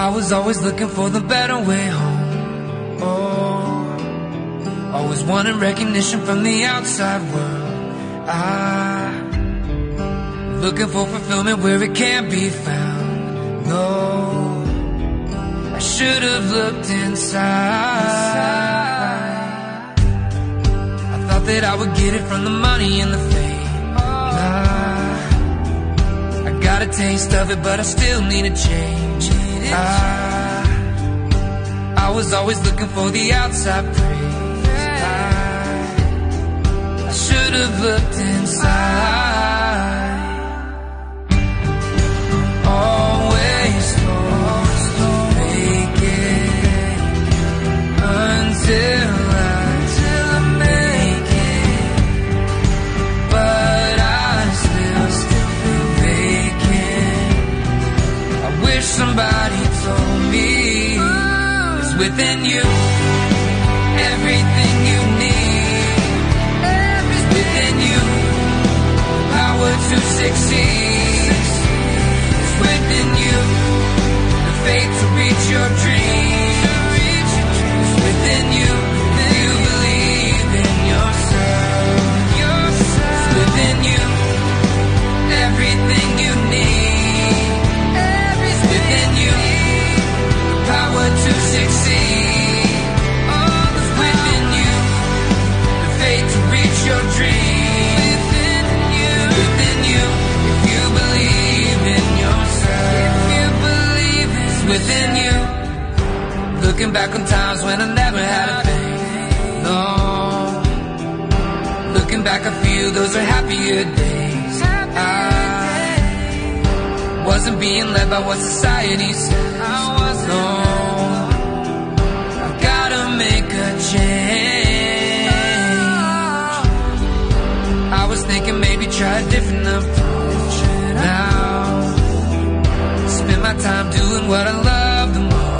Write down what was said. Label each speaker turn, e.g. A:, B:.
A: I was always looking for the better way home. Oh, always wanting recognition from the outside world. Looking for fulfillment where it can't be found. No, I should have looked inside. I thought that I would get it from the money and the fame. I got a taste of it, but I still need a change. I was always looking for the outside praise. I should have looked inside. Always fake it until I make it, but I still feel vacant. I wish somebody told me it's within you. Everything you need is within you. Power to succeed is within you. The faith to reach your dreams is within you. You believe in yourself. It's within you. Everything you need is within you. The power to succeed is within you. The faith to reach your dreams is within you. If you believe in yourself, it's within you. Looking back on times when I never had a thing. No, looking back I feel those are happier days. I wasn't being led by what society says. No, I've gotta make a change. I was thinking maybe try a different approach. Now spend my time doing what I